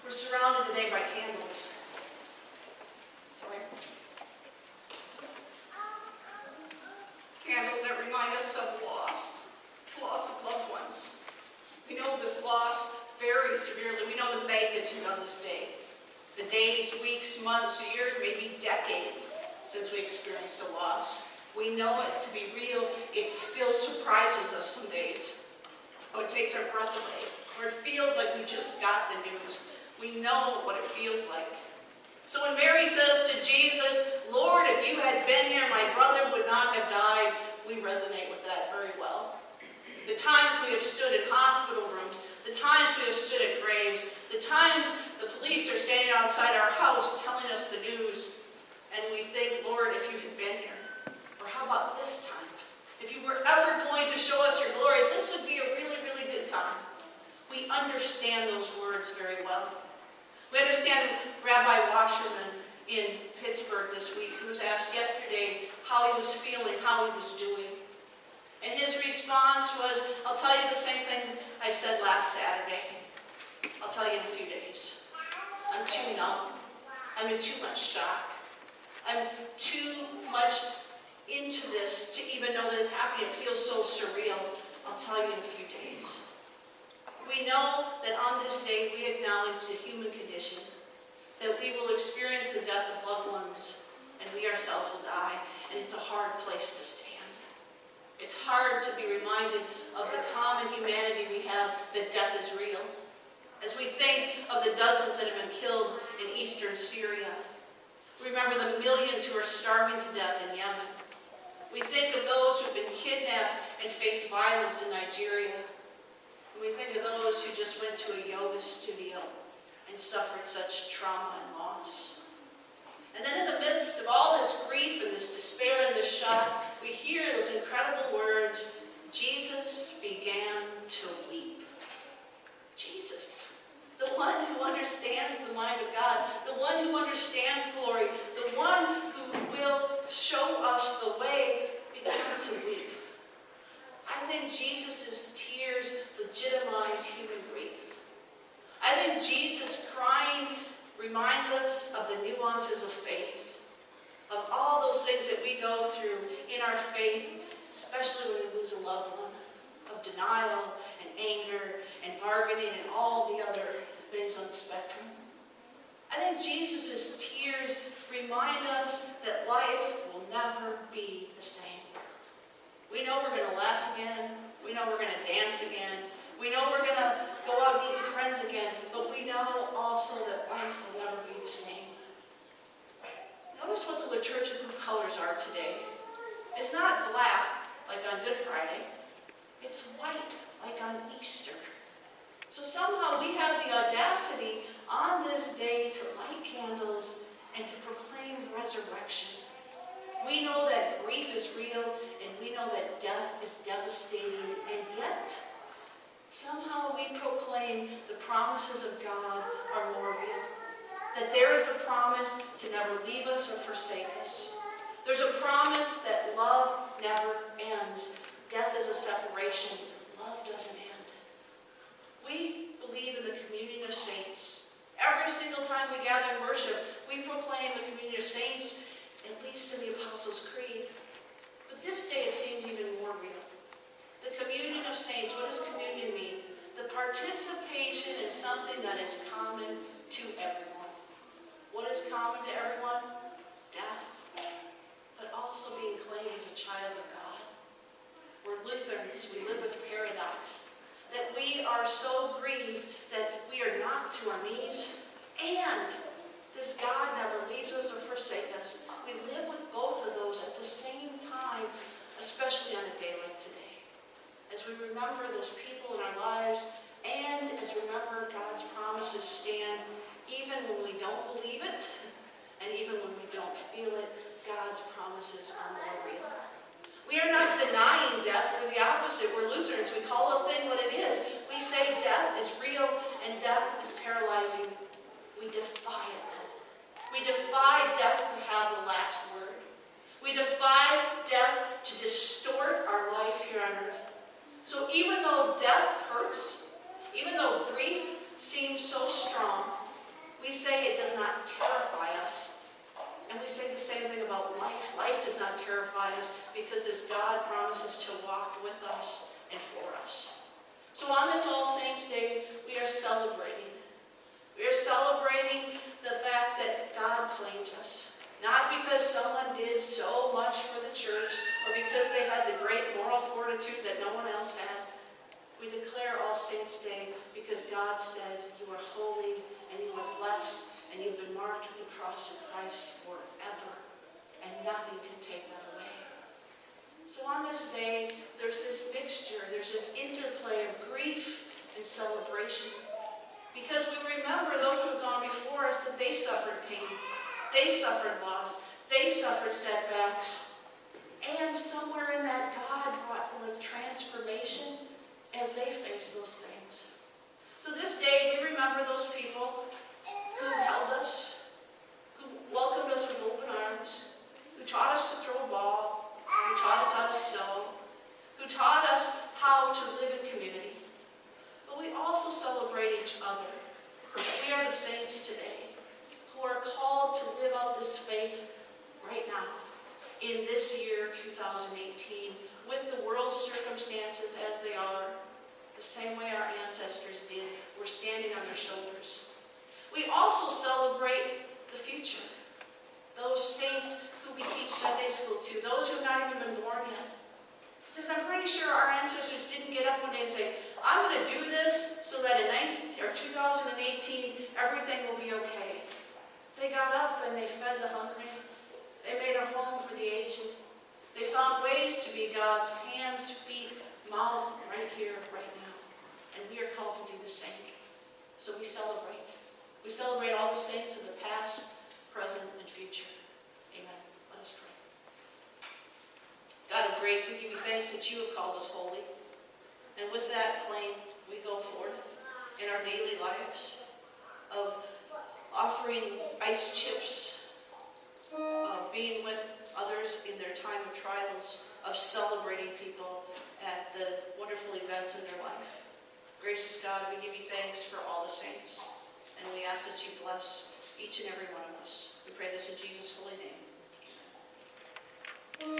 We're surrounded today by candles. Sorry. Candles that remind us of loss of loved ones. We know this loss very severely. We know the magnitude on this day. The days, weeks, months, years, maybe decades since we experienced a loss. We know it to be real. It still surprises us some days. Oh, it takes our breath away. Or it feels like we just got the news. We know what it feels like. So when Mary says to Jesus, Lord, if you had been here, my brother would not have died, we resonate with that very well. The times we have stood in hospital rooms, the times we have stood at graves, the times the police are standing outside our house telling us the news, and we think, Lord, if you had been here. Or how about this time? If you were ever going to show us your glory, this would be a really, really good time. We understand those words very well. We understand Rabbi Wasserman in Pittsburgh this week, who was asked yesterday how he was feeling, how he was doing. And his response was, I'll tell you the same thing I said last Saturday. I'll tell you in a few days. I'm too numb. I'm in too much shock. I'm too much into this to even know that it's happening. It feels so surreal. I'll tell you in a few days. We know that on this day we acknowledge the human condition, that we will experience the death of loved ones, and we ourselves will die, and it's a hard place to stand. It's hard to be reminded of the common humanity we have, that death is real. As we think of the dozens that have been killed in eastern Syria, remember the millions who are starving to death in Yemen. We think of those who have been kidnapped and face violence in Nigeria. And we think of those who just went to a yoga studio and suffered such trauma and loss. And then in the midst of all this grief and this despair and this shock, we hear those incredible words, Jesus began to weep. Jesus, the one who understands the mind of God, the one who understands glory, the one who will show us the way, began to weep. I think Jesus' tears legitimize human grief. I think Jesus crying reminds us of the nuances of faith, of all those things that we go through in our faith, especially when we lose a loved one, of denial and anger and bargaining and all the other things on the spectrum. I think Jesus' tears remind us that life will never be the same. We know we're going to laugh again. We know we're going to dance again. We know we're going to go out and eat with friends again. But we know also that life will never be the same. Notice what the liturgical colors are today. It's not black, like on Good Friday. It's white, like on Easter. So somehow we have the audacity on this day to light candles and to proclaim resurrection. We know that grief is real, and we know that death is devastating, and yet somehow we proclaim the promises of God are more real. That there is a promise to never leave us or forsake us. There's a promise that love never ends. Death is a separation. Love doesn't end. We believe in the communion of saints. Every single time we gather in worship, we proclaim the communion of saints, at least in the Apostles' Creed. But this day it seemed even more real. The communion of saints, what does communion mean? The participation in something that is common to everyone. What is common to everyone? Death. But also being claimed as a child of God. We're Lutherans, we live with paradox. That we are so grieved that we are knocked to our knees, and this God never leaves us or forsakes us. We live with both of those at the same time, especially on a day like today. As we remember those people in our lives, and as we remember God's promises stand, even when we don't believe it, and even when we don't feel it, God's promises are more real. We are not denying death, we're the opposite. We're Lutherans. We call a thing what it is. We say death is real and death is paralyzing. We defy it. We defy death to have the last word. We defy death to distort our life here on earth. So even though death hurts, even though grief seems so strong, We say it does not terrify us. And we say the same thing about life. Life does not terrify us because this God promises to walk with us and for us. So on this All Saints' Day, we are celebrating. We are celebrating the fact that God claimed us. Not because someone did so much for the church or because they had the great moral fortitude that no one else had. We declare All Saints' Day because God said, you are holy and you are blessed and you've been marked with the cross of Christ forever. And nothing can take that away. So on this day, there's this mixture, there's this interplay of grief and celebration. Because we remember those who have gone before us, that they suffered pain, they suffered loss, they suffered setbacks. And somewhere in that, God brought forth transformation as they faced those things. So this day, we remember those people who held us, who welcomed us with open arms, who taught us to throw a ball, who taught us how to sew, who taught us how to live in community. But we also celebrate each other. We are the saints today who are called to live out this faith right now in this year 2018 with the world's circumstances as they are, the same way our ancestors did. We're standing on their shoulders. We also celebrate the future. Those saints who we teach Sunday school to, those who have not even been born yet. Because I'm pretty sure our ancestors didn't get up one day and say, I'm going to do this so that in 2018 everything will be okay. They got up and they fed the hungry. They made a home for the aged. They found ways to be God's hands, feet, mouth right here, right now. And we are called to do the same. So we celebrate. We celebrate all the saints of the past, present, and future. Amen. Let us pray. God of grace, we give you thanks that you have called us holy. And with that claim, we go forth in our daily lives of offering ice chips, of being with others in their time of trials, of celebrating people at the wonderful events in their life. Gracious God, we give you thanks for all the saints. And we ask that you bless each and every one of us. We pray this in Jesus' holy name. Amen.